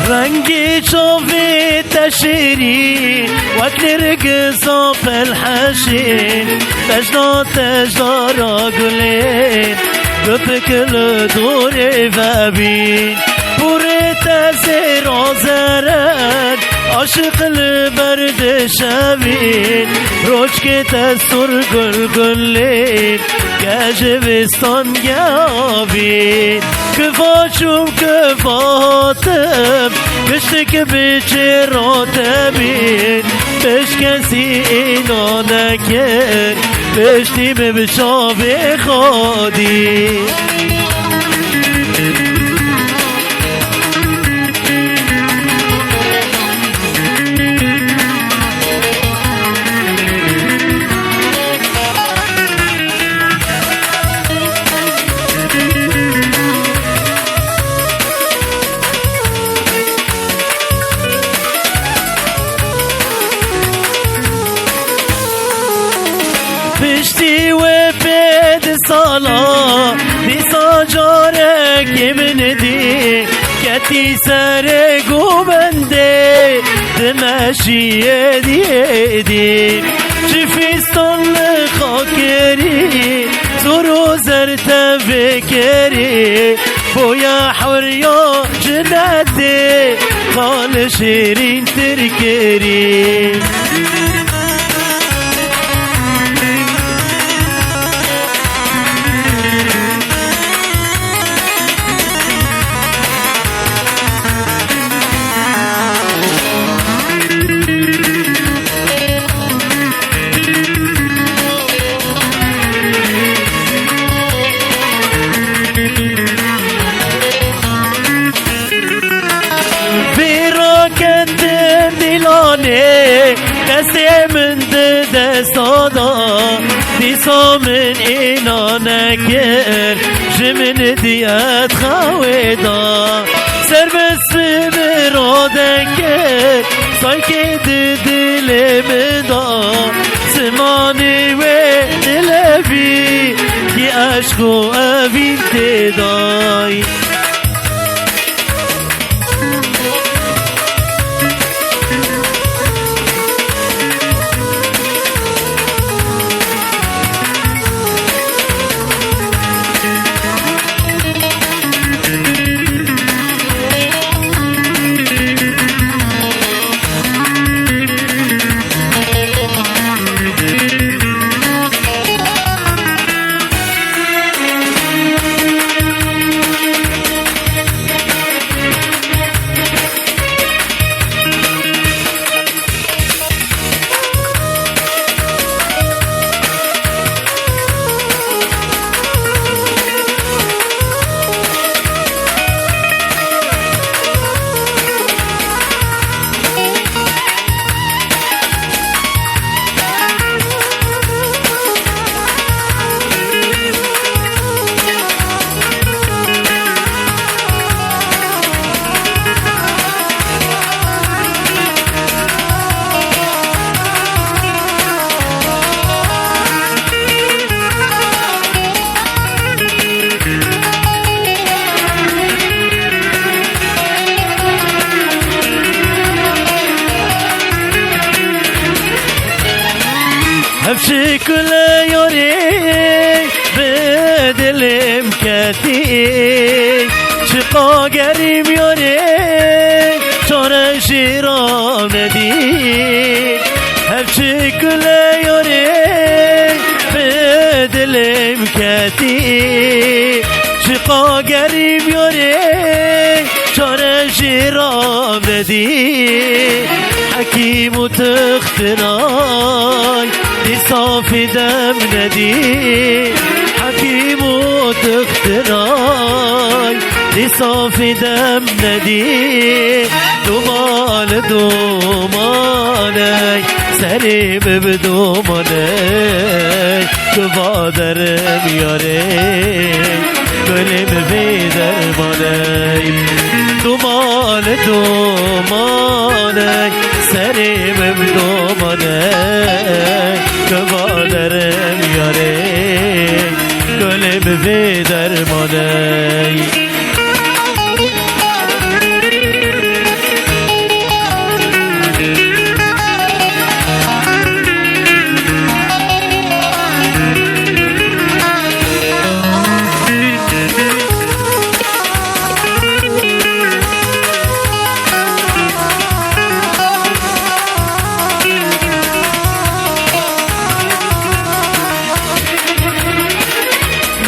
رنگی شوفي تشيري وكل صوف الحشين تجنا تجدار قلين بكل دوري فابين بوري تزير عزران عاشق البرد شبين روشك تستر قل قلين كجبستان جابين كفاشم كفاتم كشتك بچراتبين بش كسي اینا نکر بشتیم بشاب خادی پشتی و پید سالا دیسا جارک من دی کتی سر گوبنده دمشی دی شفیستان خاکری زورو زر تفکری بویا حوریا جنده خال شیرین ترکری دستی من دستادا دیسا من اینا نکر جمن دیت خواهدا سر بس برادکر سایک دل مدا زمانی و دلوی کی عشق و اوین تدای هفشي كل يوري بدل مكتي شقا قريب يوري شور شيرام ندي هفشي كل يوري بدل مكتي شقا قريب يوري شور شيرام ندي حكيم وتختراي صافي دم ندي حكيم تختراي لصافي دم ندي دومان دوماني سليم بدوماني كبادرم ياري gönlüm ve dermaney duman dumaney serim dumaney kıvalarım yarey gönlüm ve dermaney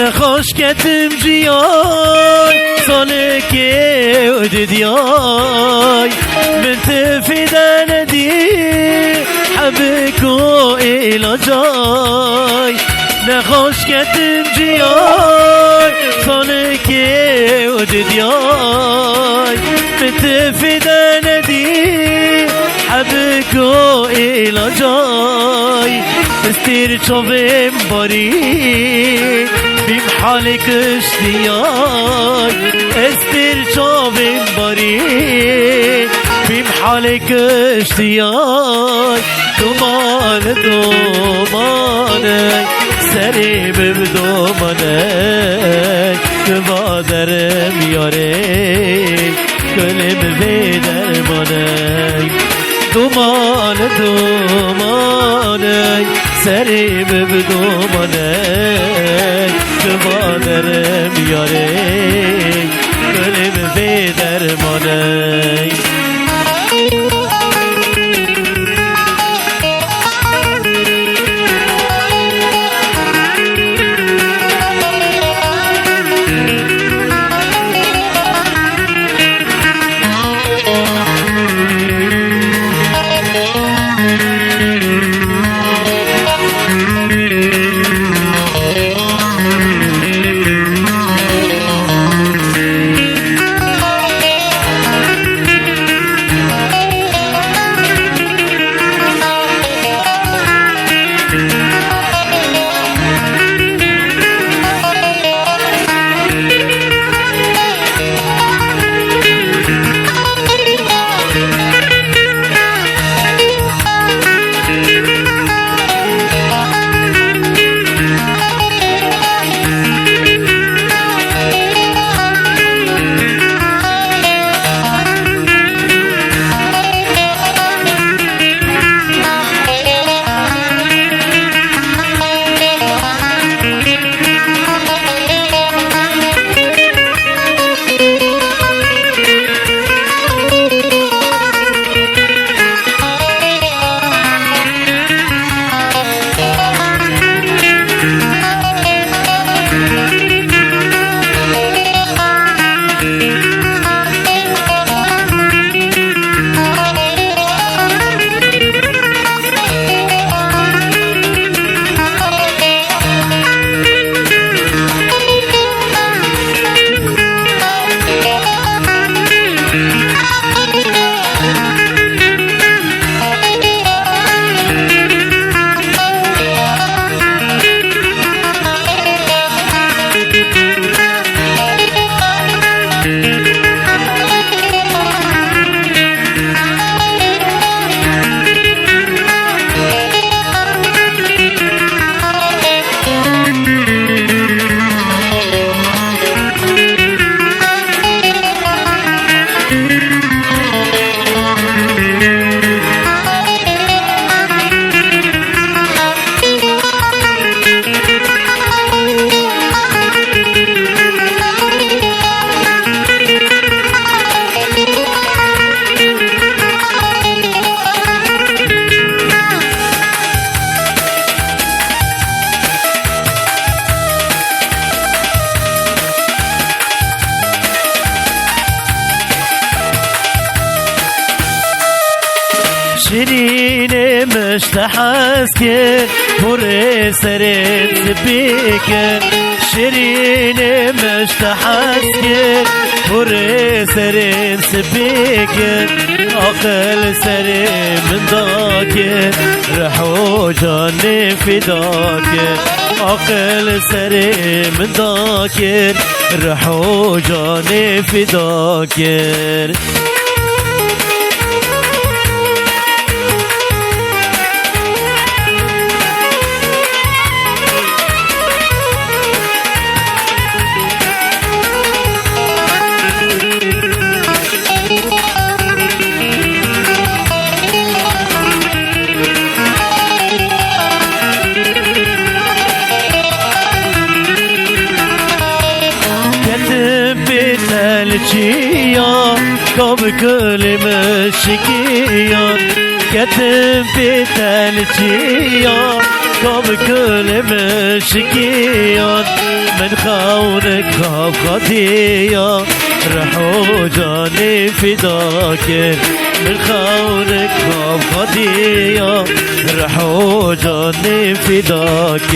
نخوش کتم جیای ساله که ادیای من تفیدن دی حبکو ایلاجای نخوش کتم جیای ساله که ادیای من تفیدن دی حبکو ایلاجای استیر چوبم باری بیم حالك اشتياي استر شوفين بريد بیم حالك اشتياي دومان دوماني سريب بدوماني كبادرم ياري كلم بدرماني دومان دوماني سريب بدوماني kıvalarım yarey gönlüm ve dermaney شيرين مشتحسك بور سرت بيك شيرين مشتحسكن وري سرين سبيكن أقل سرين من داكن رحو جاني فداكن أقل سرين من داكن رحو جاني فداكن الشيا كم كل مشكيا كتب بتلشيا كم كل مشكيا من خونك خاف خطية رحو جاني فداك من خونك خاف خطية رحو جاني فداك